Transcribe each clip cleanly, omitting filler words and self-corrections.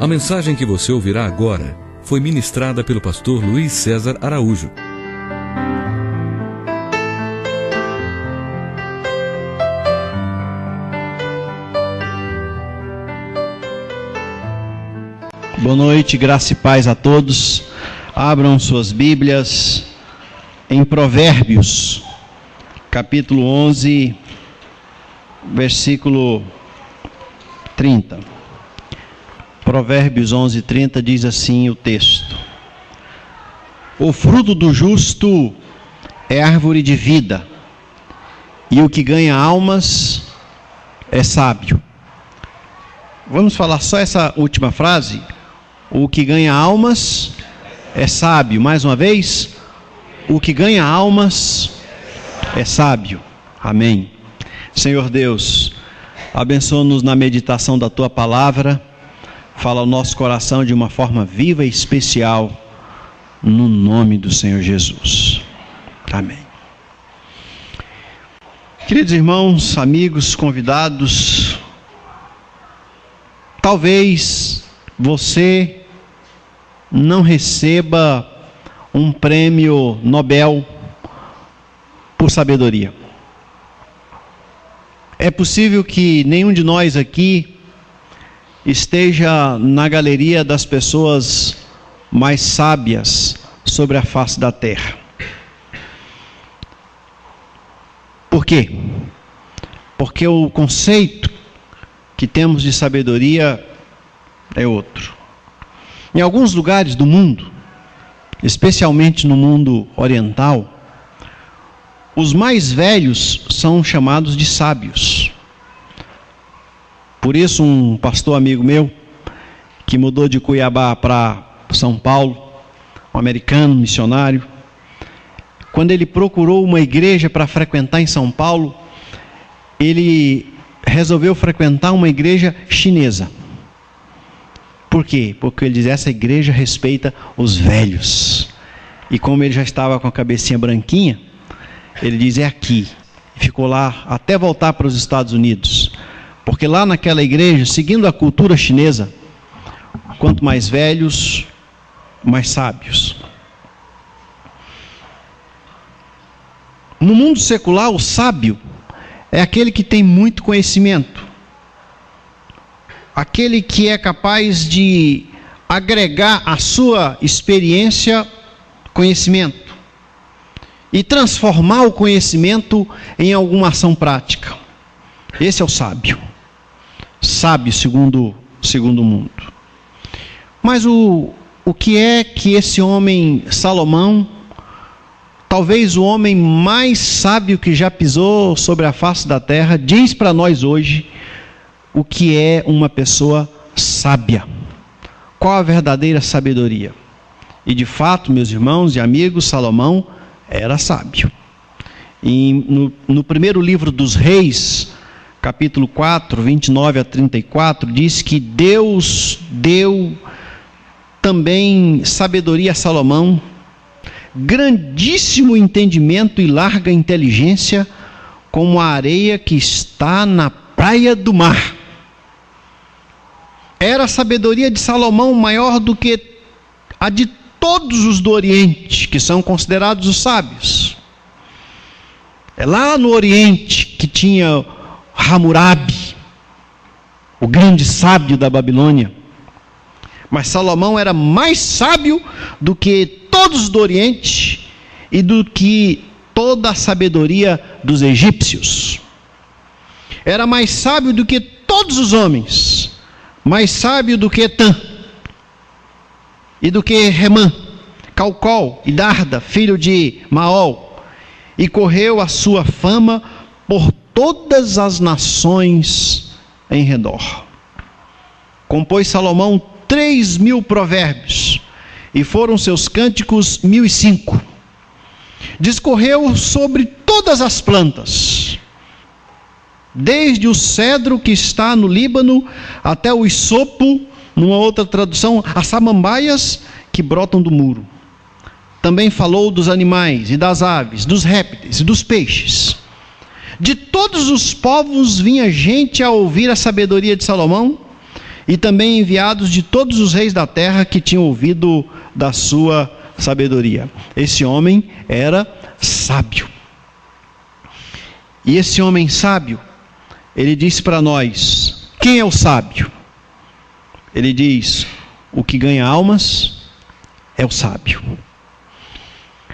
A mensagem que você ouvirá agora foi ministrada pelo pastor Luiz César Araújo. Boa noite, graça e paz a todos. Abram suas Bíblias em Provérbios, capítulo 11, versículo 30. Provérbios 11, 30 diz assim o texto: O fruto do justo é árvore de vida, e o que ganha almas é sábio. Vamos falar só essa última frase? O que ganha almas é sábio. Mais uma vez, o que ganha almas é sábio. Amém. Senhor Deus, abençoa-nos na meditação da Tua palavra. Fala ao nosso coração de uma forma viva e especial, no nome do Senhor Jesus. Amém. Queridos irmãos, amigos, convidados, talvez você não receba um prêmio Nobel por sabedoria. É possível que nenhum de nós aqui esteja na galeria das pessoas mais sábias sobre a face da terra. Por quê? Porque o conceito que temos de sabedoria é outro. Em alguns lugares do mundo, especialmente no mundo oriental, os mais velhos são chamados de sábios. Por isso, um pastor amigo meu, que mudou de Cuiabá para São Paulo, um americano missionário, quando ele procurou uma igreja para frequentar em São Paulo, ele resolveu frequentar uma igreja chinesa. Por quê? Porque ele diz: essa igreja respeita os velhos. E como ele já estava com a cabecinha branquinha, ele diz: é aqui. E ficou lá até voltar para os Estados Unidos. Porque lá naquela igreja, seguindo a cultura chinesa, quanto mais velhos, mais sábios. No mundo secular, o sábio é aquele que tem muito conhecimento. Aquele que é capaz de agregar à sua experiência conhecimento e transformar o conhecimento em alguma ação prática. Esse é o sábio. Sábio segundo o mundo. Mas o que é que esse homem, Salomão, talvez o homem mais sábio que já pisou sobre a face da terra, diz para nós hoje o que é uma pessoa sábia. Qual a verdadeira sabedoria? E de fato, meus irmãos e amigos, Salomão era sábio. E no primeiro livro dos Reis, capítulo 4, 29 a 34, diz que Deus deu também sabedoria a Salomão, grandíssimo entendimento e larga inteligência, como a areia que está na praia do mar. Era a sabedoria de Salomão maior do que a de todos os do Oriente, que são considerados os sábios. É lá no Oriente que tinha Hammurabi, o grande sábio da Babilônia. Mas Salomão era mais sábio do que todos do Oriente e do que toda a sabedoria dos egípcios. Era mais sábio do que todos os homens, mais sábio do que Etan, e do que Remã, Calcol e Darda, filho de Maol, e correu a sua fama por todas as nações em redor. Compôs Salomão 3.000 provérbios, e foram seus cânticos 1.005. Discorreu sobre todas as plantas, desde o cedro que está no Líbano, até o isopo, numa outra tradução, as samambaias que brotam do muro. Também falou dos animais e das aves, dos répteis e dos peixes. De todos os povos vinha gente a ouvir a sabedoria de Salomão, e também enviados de todos os reis da terra que tinham ouvido da sua sabedoria. Esse homem era sábio. E esse homem sábio, ele disse para nós: quem é o sábio? Ele diz: o que ganha almas é o sábio.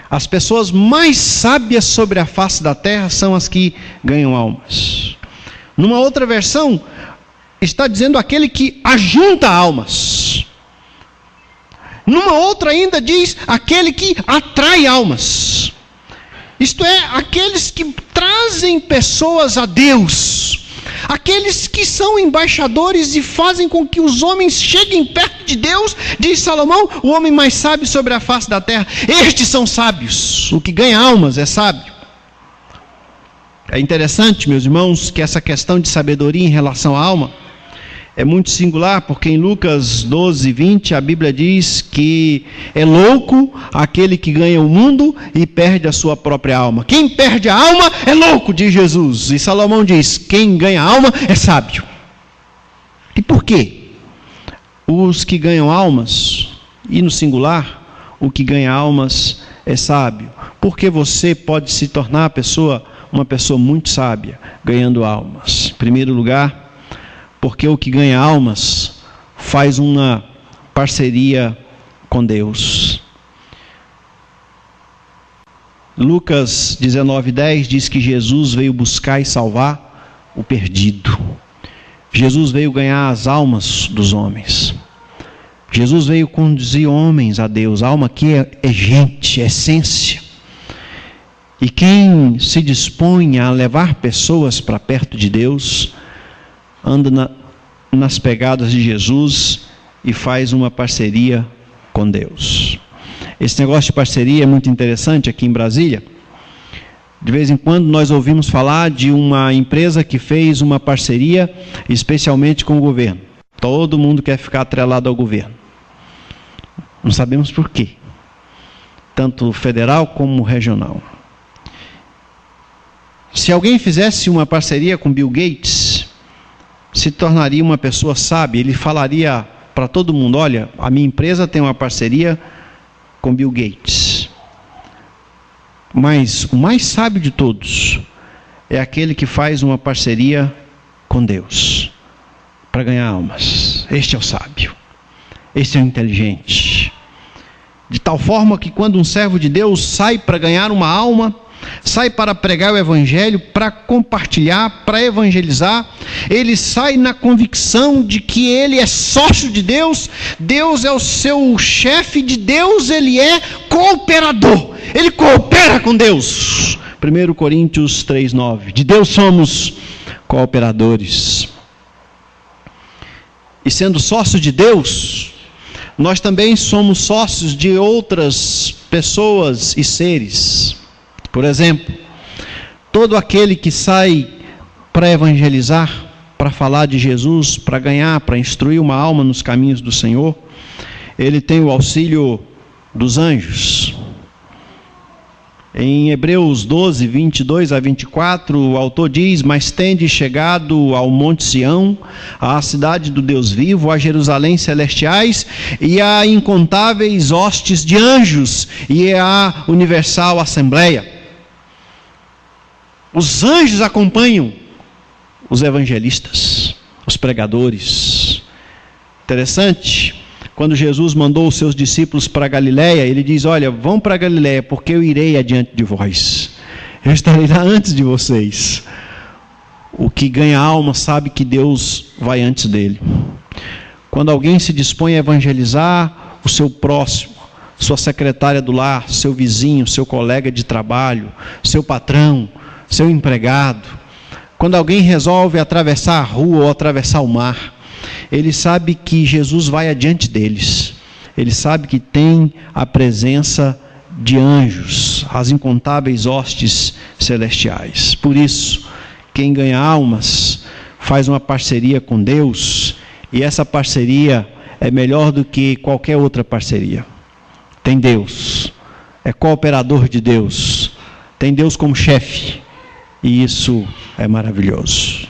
As pessoas mais sábias sobre a face da terra são as que ganham almas. Numa outra versão, está dizendo aquele que ajunta almas. Numa outra ainda diz aquele que atrai almas. Isto é, aqueles que trazem pessoas a Deus. Aqueles que são embaixadores e fazem com que os homens cheguem perto de Deus, diz Salomão, o homem mais sábio sobre a face da terra. Estes são sábios. O que ganha almas é sábio. É interessante, meus irmãos, que essa questão de sabedoria em relação à alma é muito singular, porque em Lucas 12, 20, a Bíblia diz que é louco aquele que ganha o mundo e perde a sua própria alma. Quem perde a alma é louco, diz Jesus. E Salomão diz, quem ganha a alma é sábio. E por quê? Os que ganham almas, e no singular, o que ganha almas é sábio. Porque você pode se tornar uma pessoa muito sábia, ganhando almas. Em primeiro lugar, porque o que ganha almas faz uma parceria com Deus. Lucas 19:10 diz que Jesus veio buscar e salvar o perdido. Jesus veio ganhar as almas dos homens. Jesus veio conduzir homens a Deus. A alma aqui é gente, é essência. E quem se dispõe a levar pessoas para perto de Deus, anda nas pegadas de Jesus e faz uma parceria com Deus. Esse negócio de parceria é muito interessante aqui em Brasília. De vez em quando nós ouvimos falar de uma empresa que fez uma parceria especialmente com o governo. Todo mundo quer ficar atrelado ao governo. Não sabemos por quê. Tanto federal como regional. Se alguém fizesse uma parceria com Bill Gates, se tornaria uma pessoa sábia. Ele falaria para todo mundo: olha, a minha empresa tem uma parceria com Bill Gates. Mas o mais sábio de todos é aquele que faz uma parceria com Deus para ganhar almas. Este é o sábio. Este é o inteligente. De tal forma que quando um servo de Deus sai para ganhar uma alma, sai para pregar o evangelho, para compartilhar, para evangelizar, ele sai na convicção de que ele é sócio de Deus, Deus é o seu chefe, de Deus ele é cooperador, ele coopera com Deus. 1 Coríntios 3:9, de Deus somos cooperadores. E sendo sócio de Deus, nós também somos sócios de outras pessoas e seres. Por exemplo, todo aquele que sai para evangelizar, para falar de Jesus, para ganhar, para instruir uma alma nos caminhos do Senhor, ele tem o auxílio dos anjos. Em Hebreus 12, 22 a 24, o autor diz: mas tende chegado ao Monte Sião, à cidade do Deus vivo, a Jerusalém celestiais, e a incontáveis hostes de anjos, e a universal assembleia. Os anjos acompanham os evangelistas, os pregadores. Interessante, quando Jesus mandou os seus discípulos para Galiléia, ele diz: olha, vão para Galiléia, porque eu irei adiante de vós. Eu estarei lá antes de vocês. O que ganha alma sabe que Deus vai antes dele. Quando alguém se dispõe a evangelizar o seu próximo, sua secretária do lar, seu vizinho, seu colega de trabalho, seu patrão, seu empregado, quando alguém resolve atravessar a rua ou atravessar o mar, ele sabe que Jesus vai adiante deles. Ele sabe que tem a presença de anjos, as incontáveis hostes celestiais. Por isso, quem ganha almas faz uma parceria com Deus, e essa parceria é melhor do que qualquer outra parceria. Tem Deus, é cooperador de Deus, tem Deus como chefe. E isso é maravilhoso.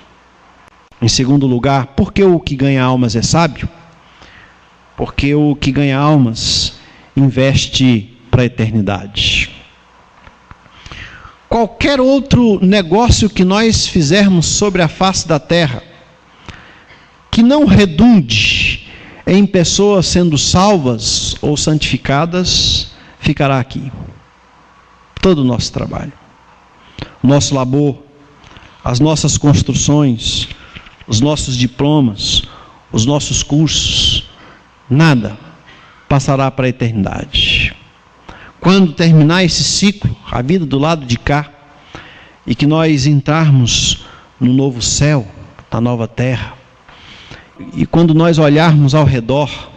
Em segundo lugar, por que o que ganha almas é sábio? Porque o que ganha almas investe para a eternidade. Qualquer outro negócio que nós fizermos sobre a face da terra, que não redunde em pessoas sendo salvas ou santificadas, ficará aqui. Todo o nosso trabalho, o nosso labor, as nossas construções, os nossos diplomas, os nossos cursos, nada passará para a eternidade. Quando terminar esse ciclo, a vida do lado de cá, e que nós entrarmos no novo céu, na nova terra, e quando nós olharmos ao redor,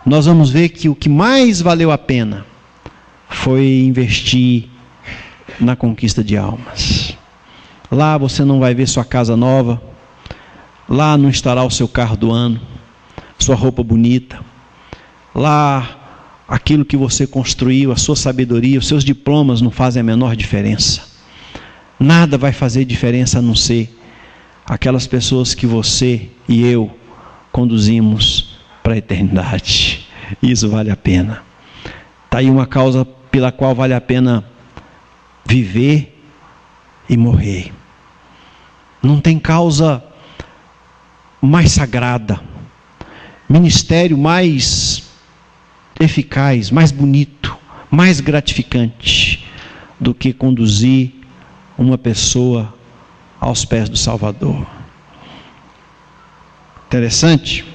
nós vamos ver que o que mais valeu a pena foi investir na conquista de almas. Lá você não vai ver sua casa nova, lá não estará o seu carro do ano, sua roupa bonita, lá aquilo que você construiu, a sua sabedoria, os seus diplomas não fazem a menor diferença. Nada vai fazer diferença a não ser aquelas pessoas que você e eu conduzimos para a eternidade. Isso vale a pena. Está aí uma causa pela qual vale a pena viver e morrer. Não tem causa mais sagrada, ministério mais eficaz, mais bonito, mais gratificante do que conduzir uma pessoa aos pés do Salvador. Interessante,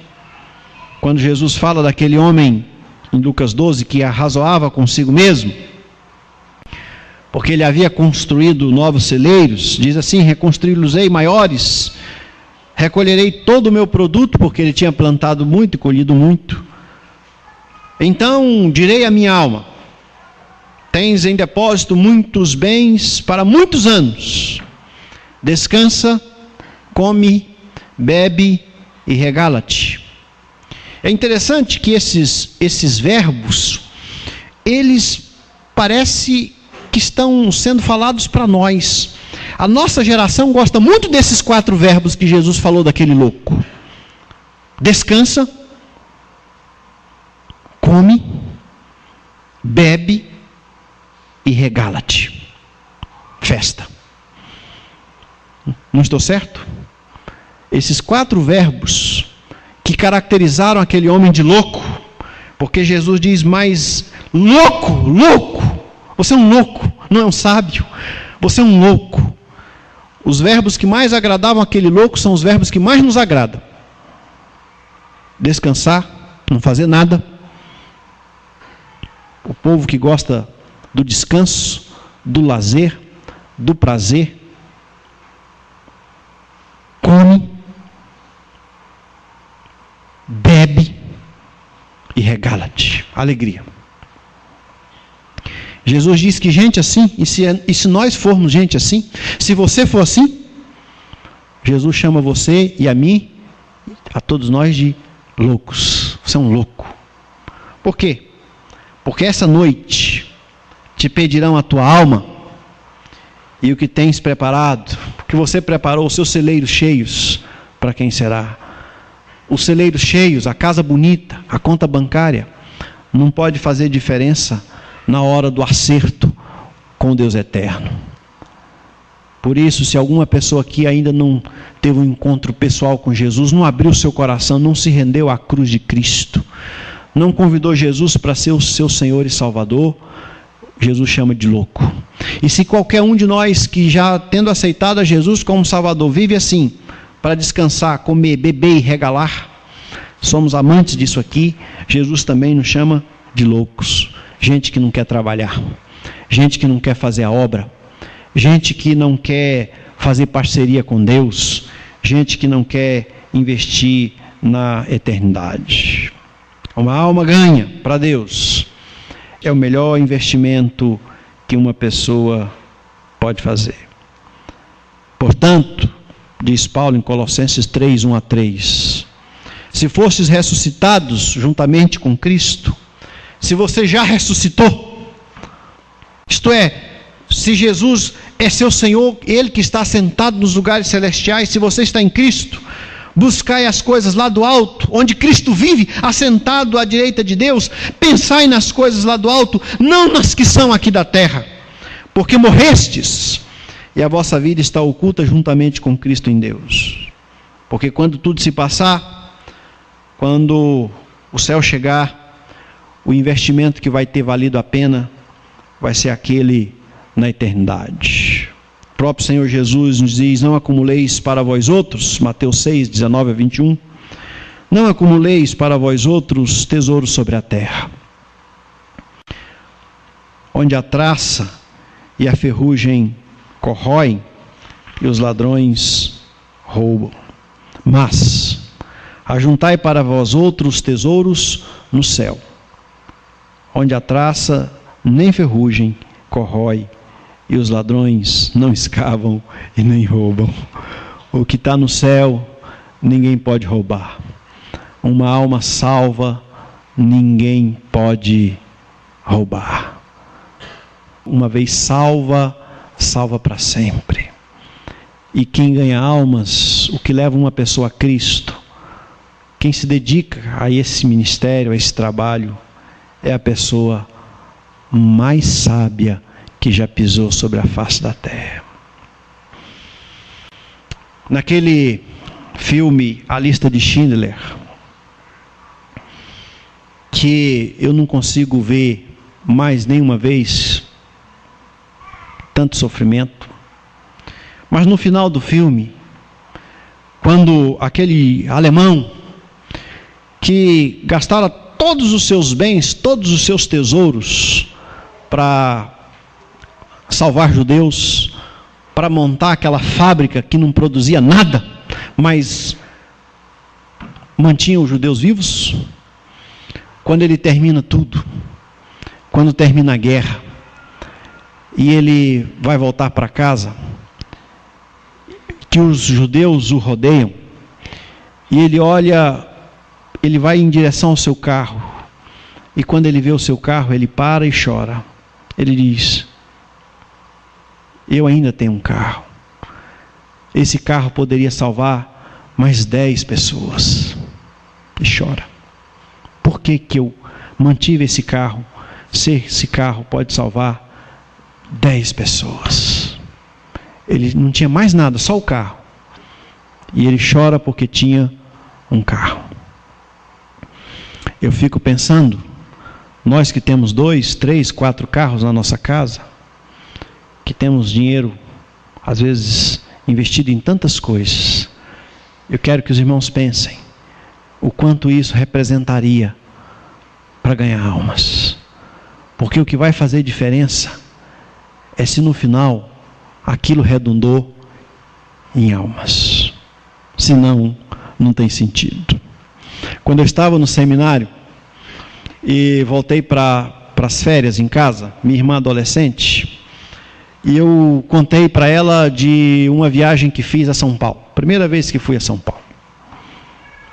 quando Jesus fala daquele homem em Lucas 12 que arrazoava consigo mesmo, porque ele havia construído novos celeiros, diz assim: reconstruí-los-ei maiores, recolherei todo o meu produto, porque ele tinha plantado muito e colhido muito. Então direi à minha alma: tens em depósito muitos bens para muitos anos, descansa, come, bebe e regala-te. É interessante que esses verbos, eles parece que estão sendo falados para nós. A nossa geração gosta muito desses 4 verbos que Jesus falou daquele louco: descansa, come, bebe e regala-te. Festa. Não estou certo? Esses 4 verbos que caracterizaram aquele homem de louco, porque Jesus diz: mas louco, você é um louco, não é um sábio, você é um louco. Os verbos que mais agradavam aquele louco são os verbos que mais nos agradam: descansar, não fazer nada. O povo que gosta do descanso, do lazer, do prazer, come, bebe e regala-te. Alegria. Jesus diz que gente assim, e se nós formos gente assim, se você for assim, Jesus chama você e a mim, a todos nós, de loucos. Você é um louco. Por quê? Porque essa noite te pedirão a tua alma e o que tens preparado, porque você preparou os seus celeiros cheios, para quem será? Os celeiros cheios, a casa bonita, a conta bancária, não pode fazer diferença na hora do acerto com Deus eterno. Por isso, se alguma pessoa aqui ainda não teve um encontro pessoal com Jesus, não abriu seu coração, não se rendeu à cruz de Cristo, não convidou Jesus para ser o seu Senhor e Salvador, Jesus chama de louco. E se qualquer um de nós que já tendo aceitado a Jesus como Salvador vive assim, para descansar, comer, beber e regalar, somos amantes disso aqui, Jesus também nos chama de loucos. Gente que não quer trabalhar, gente que não quer fazer a obra, gente que não quer fazer parceria com Deus, gente que não quer investir na eternidade. Uma alma ganha para Deus é o melhor investimento que uma pessoa pode fazer. Portanto, diz Paulo em Colossenses 3, 1-3, se fostes ressuscitados juntamente com Cristo, se você já ressuscitou, isto é, se Jesus é seu Senhor, Ele que está sentado nos lugares celestiais. Se você está em Cristo, buscai as coisas lá do alto, onde Cristo vive, assentado à direita de Deus. Pensai nas coisas lá do alto, não nas que são aqui da terra, porque morrestes, e a vossa vida está oculta juntamente com Cristo em Deus. Porque quando tudo se passar, quando o céu chegar, o investimento que vai ter valido a pena vai ser aquele na eternidade. O próprio Senhor Jesus nos diz: não acumuleis para vós outros, Mateus 6, 19 a 21, não acumuleis para vós outros tesouros sobre a terra, onde a traça e a ferrugem corroem e os ladrões roubam. Mas ajuntai para vós outros tesouros no céu, onde a traça nem ferrugem corrói e os ladrões não escavam e nem roubam. O que está no céu ninguém pode roubar. Uma alma salva ninguém pode roubar. Uma vez salva, salva para sempre. E quem ganha almas, o que leva uma pessoa a Cristo, quem se dedica a esse ministério, a esse trabalho, é a pessoa mais sábia que já pisou sobre a face da terra. Naquele filme A Lista de Schindler, que eu não consigo ver mais nenhuma vez tanto sofrimento, mas no final do filme, quando aquele alemão que gastara todos os seus bens, todos os seus tesouros para salvar judeus, para montar aquela fábrica que não produzia nada, mas mantinha os judeus vivos, quando ele termina tudo, quando termina a guerra, e ele vai voltar para casa, que os judeus o rodeiam, e ele olha, ele vai em direção ao seu carro, e quando ele vê o seu carro, ele para e chora. Ele diz: eu ainda tenho um carro. Esse carro poderia salvar mais 10 pessoas. E chora. Por que que eu mantive esse carro, se esse carro pode salvar 10 pessoas? Ele não tinha mais nada, só o carro. E ele chora porque tinha um carro. Eu fico pensando, nós que temos 2, 3, 4 carros na nossa casa, que temos dinheiro, às vezes, investido em tantas coisas, eu quero que os irmãos pensem o quanto isso representaria para ganhar almas. Porque o que vai fazer diferença é se no final aquilo redundou em almas. Senão, não tem sentido. Quando eu estava no seminário e voltei para as férias em casa, minha irmã adolescente, e eu contei para ela de uma viagem que fiz a São Paulo. Primeira vez que fui a São Paulo.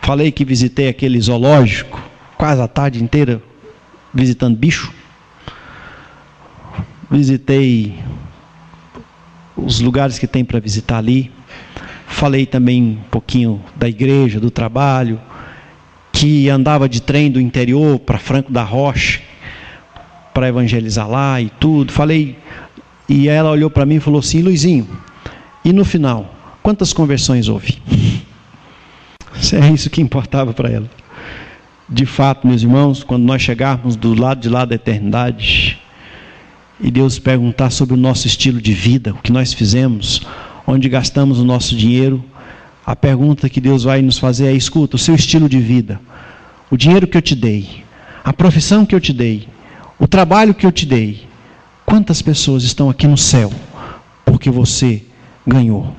Falei que visitei aquele zoológico, quase a tarde inteira visitando bicho. Visitei os lugares que tem para visitar ali. Falei também um pouquinho da igreja, do trabalho, que andava de trem do interior para Franco da Rocha, para evangelizar lá e tudo. Falei, e ela olhou para mim e falou assim: Luizinho, e no final, quantas conversões houve? É isso que importava para ela. De fato, meus irmãos, quando nós chegarmos do lado de lá da eternidade, e Deus perguntar sobre o nosso estilo de vida, o que nós fizemos, onde gastamos o nosso dinheiro, a pergunta que Deus vai nos fazer é: escuta, o seu estilo de vida, o dinheiro que eu te dei, a profissão que eu te dei, o trabalho que eu te dei, quantas pessoas estão aqui no céu porque você ganhou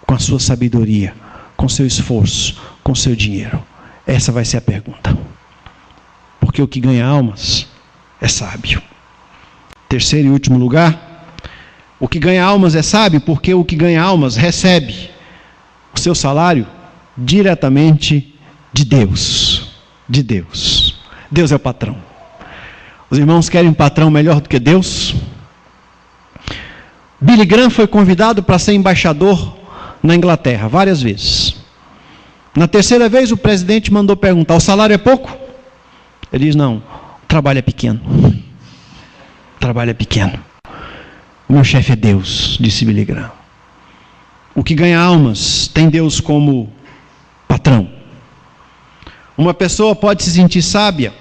com a sua sabedoria, com seu esforço, com seu dinheiro? Essa vai ser a pergunta. Porque o que ganha almas é sábio. Terceiro e último lugar, o que ganha almas é sábio porque o que ganha almas recebe o seu salário diretamente de Deus. De Deus. Deus é o patrão. Os irmãos querem um patrão melhor do que Deus? Billy Graham foi convidado para ser embaixador na Inglaterra, várias vezes. Na terceira vez, o presidente mandou perguntar: o salário é pouco? Ele diz: não, o trabalho é pequeno. O trabalho é pequeno. O meu chefe é Deus, disse Billy Graham. O que ganha almas tem Deus como patrão. Uma pessoa pode se sentir sábia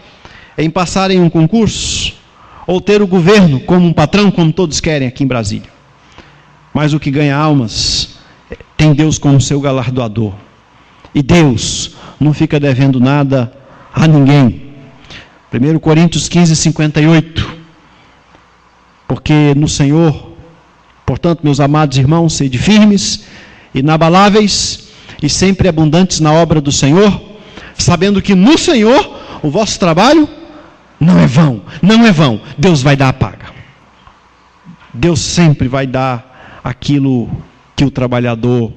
em passar em um concurso ou ter o governo como um patrão, como todos querem aqui em Brasília. Mas o que ganha almas tem Deus como seu galardoador. E Deus não fica devendo nada a ninguém. 1 Coríntios 15, 58. Porque no Senhor, portanto, meus amados irmãos, sede firmes, inabaláveis e sempre abundantes na obra do Senhor, sabendo que no Senhor o vosso trabalho não é vão, não é vão. Deus vai dar a paga. Deus sempre vai dar aquilo que o trabalhador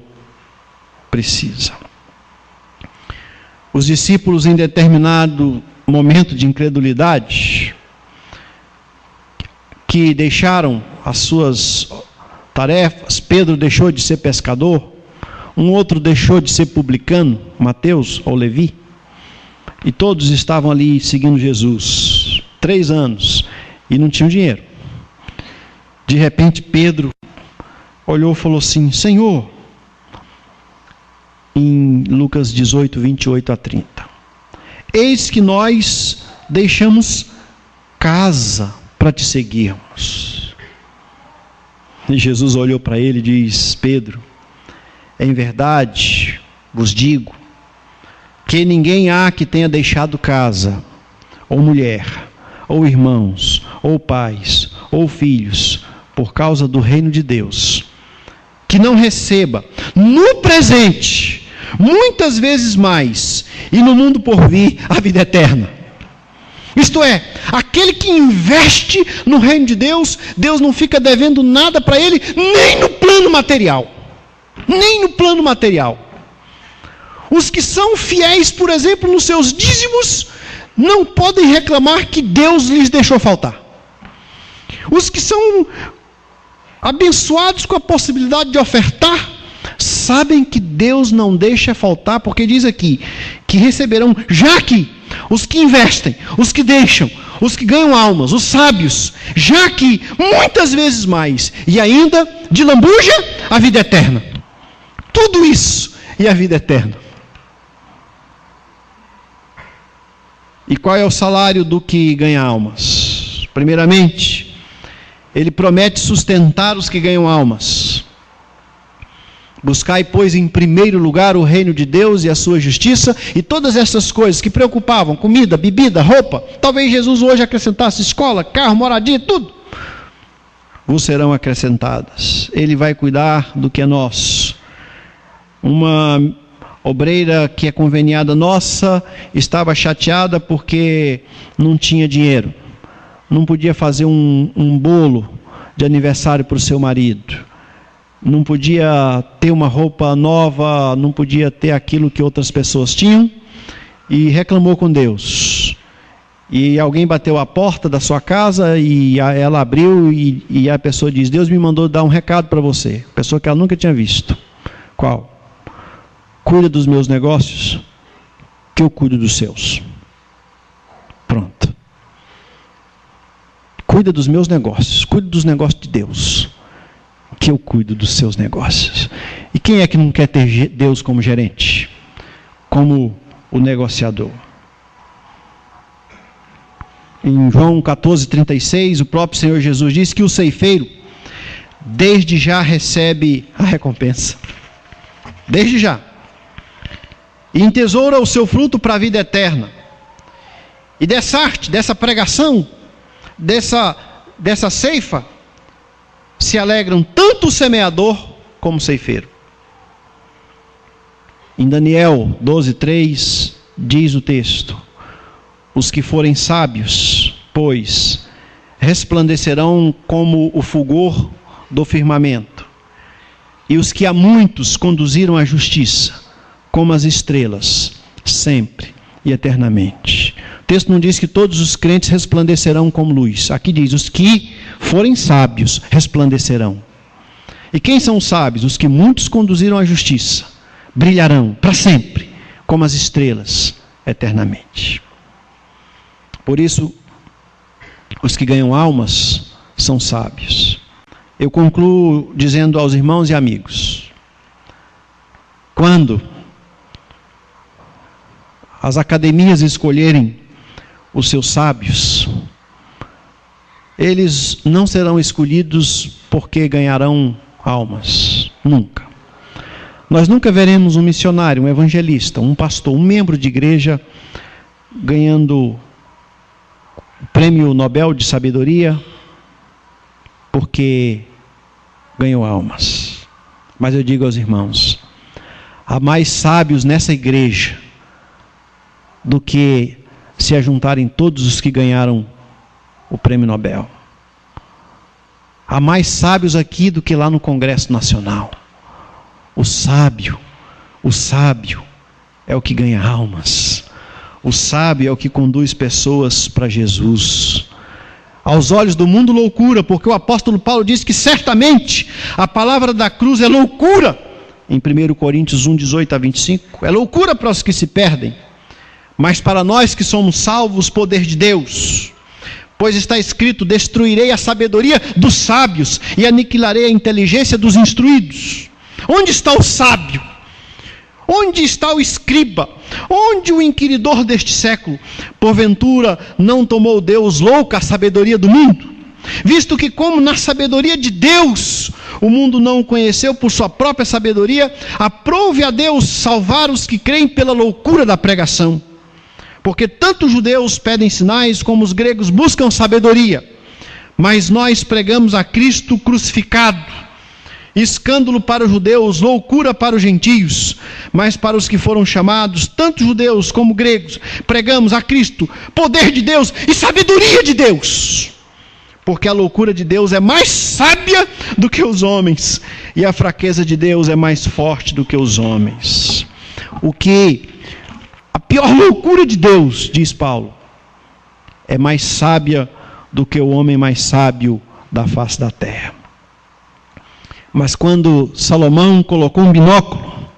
precisa. Os discípulos, em determinado momento de incredulidade, que deixaram as suas tarefas, Pedro deixou de ser pescador, um outro deixou de ser publicano, Mateus ou Levi, e todos estavam ali seguindo Jesus, 3 anos, e não tinham dinheiro. De repente Pedro olhou e falou assim: Senhor, em Lucas 18, 28 a 30, eis que nós deixamos casa para te seguirmos. E Jesus olhou para ele e diz: Pedro, em verdade vos digo que ninguém há que tenha deixado casa, ou mulher, ou irmãos, ou pais, ou filhos, por causa do reino de Deus, que não receba no presente muitas vezes mais, e no mundo por vir a vida eterna. Isto é, aquele que investe no reino de Deus, Deus não fica devendo nada para ele, nem no plano material. Nem no plano material. Os que são fiéis, por exemplo, nos seus dízimos, não podem reclamar que Deus lhes deixou faltar. Os que são abençoados com a possibilidade de ofertar, sabem que Deus não deixa faltar, porque diz aqui que receberão, já que os que investem, os que deixam, os que ganham almas, os sábios, já que muitas vezes mais, e ainda de lambuja a vida eterna. Tudo isso e a vida eterna. E qual é o salário do que ganha almas? Primeiramente, ele promete sustentar os que ganham almas. Buscai, pois, em primeiro lugar o reino de Deus e a sua justiça, e todas essas coisas que preocupavam, comida, bebida, roupa, talvez Jesus hoje acrescentasse escola, carro, moradia, tudo, vos serão acrescentadas. Ele vai cuidar do que é nosso. Uma obreira que é conveniada nossa estava chateada porque não tinha dinheiro, não podia fazer um bolo de aniversário para o seu marido, não podia ter uma roupa nova, não podia ter aquilo que outras pessoas tinham, e reclamou com Deus. E alguém bateu a porta da sua casa e ela abriu e a pessoa diz: Deus me mandou dar um recado para você. Pessoa que ela nunca tinha visto. Qual? Cuida dos meus negócios, que eu cuido dos seus. Pronto. Cuida dos meus negócios, cuida dos negócios de Deus, que eu cuido dos seus negócios. E quem é que não quer ter Deus como gerente? Como o negociador? Em João 14:36, o próprio Senhor Jesus diz que o ceifeiro desde já recebe a recompensa. Desde já. E entesoura o seu fruto para a vida eterna. E dessa arte, dessa pregação, dessa ceifa, se alegram tanto o semeador como o ceifeiro. Em Daniel 12:3 diz o texto: os que forem sábios, pois, resplandecerão como o fulgor do firmamento, e os que a muitos conduziram à justiça, como as estrelas, sempre e eternamente. O texto não diz que todos os crentes resplandecerão como luz. Aqui diz: os que forem sábios resplandecerão. E quem são os sábios? Os que muitos conduziram à justiça. Brilharão para sempre, como as estrelas, eternamente. Por isso, os que ganham almas são sábios. Eu concluo dizendo aos irmãos e amigos: quando as academias escolherem os seus sábios, eles não serão escolhidos porque ganharão almas. Nunca. Nós nunca veremos um missionário, um evangelista, um pastor, um membro de igreja ganhando o prêmio Nobel de Sabedoria porque ganhou almas. Mas eu digo aos irmãos: há mais sábios nessa igreja do que se ajuntarem todos os que ganharam o prêmio Nobel. Há mais sábios aqui do que lá no Congresso Nacional. O sábio é o que ganha almas. O sábio é o que conduz pessoas para Jesus. Aos olhos do mundo, loucura, porque o apóstolo Paulo diz que certamente a palavra da cruz é loucura. Em 1 Coríntios 1, 18 a 25, é loucura para os que se perdem, mas para nós que somos salvos, poder de Deus. Pois está escrito: destruirei a sabedoria dos sábios e aniquilarei a inteligência dos instruídos. Onde está o sábio? Onde está o escriba? Onde o inquiridor deste século? Porventura não tomou Deus louca a sabedoria do mundo? Visto que, como na sabedoria de Deus o mundo não o conheceu por sua própria sabedoria, aprove a Deus salvar os que creem pela loucura da pregação. Porque tanto os judeus pedem sinais, como os gregos buscam sabedoria. Mas nós pregamos a Cristo crucificado, escândalo para os judeus, loucura para os gentios. Mas para os que foram chamados, tanto judeus como gregos, pregamos a Cristo, poder de Deus e sabedoria de Deus. Porque a loucura de Deus é mais sábia do que os homens, e a fraqueza de Deus é mais forte do que os homens. A pior loucura de Deus, diz Paulo, é mais sábia do que o homem mais sábio da face da terra. Mas quando Salomão colocou um binóculo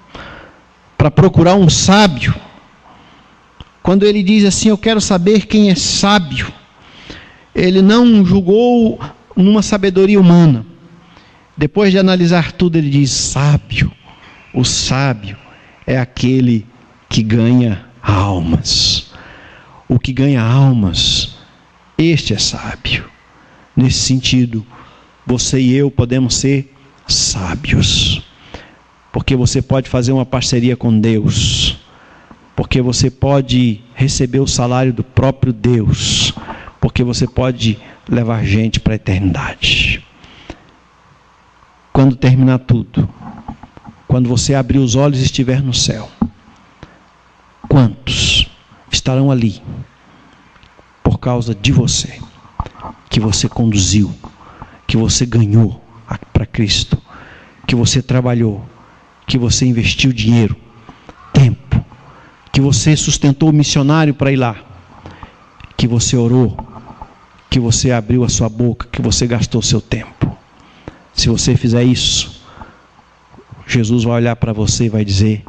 para procurar um sábio, quando ele diz assim: eu quero saber quem é sábio, ele não julgou numa sabedoria humana. Depois de analisar tudo, ele diz: sábio, o sábio é aquele que ganha almas. O que ganha almas, este é sábio. Nesse sentido, você e eu podemos ser sábios, porque você pode fazer uma parceria com Deus, porque você pode receber o salário do próprio Deus, porque você pode levar gente para a eternidade. Quando terminar tudo, quando você abrir os olhos e estiver no céu, quantos estarão ali por causa de você, que você conduziu, que você ganhou para Cristo, que você trabalhou, que você investiu dinheiro, tempo, que você sustentou o missionário para ir lá, que você orou, que você abriu a sua boca, que você gastou seu tempo. Se você fizer isso, Jesus vai olhar para você e vai dizer: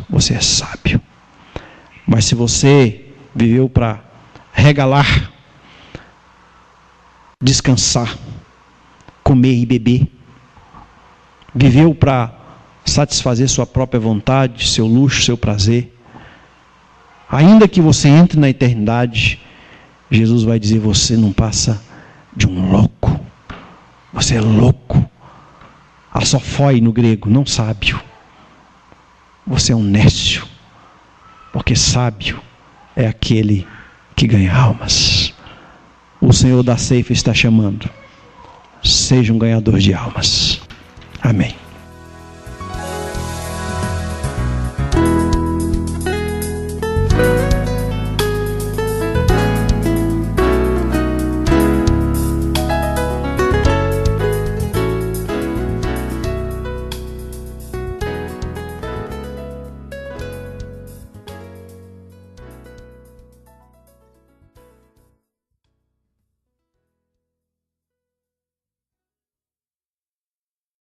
você é sábio. Mas se você viveu para regalar, descansar, comer e beber, viveu para satisfazer sua própria vontade, seu luxo, seu prazer, ainda que você entre na eternidade, Jesus vai dizer: você não passa de um louco. Você é louco. Asofoi no grego, não sábio. Você é um nécio. Porque sábio é aquele que ganha almas. O Senhor da ceifa está chamando: seja um ganhador de almas. Amém.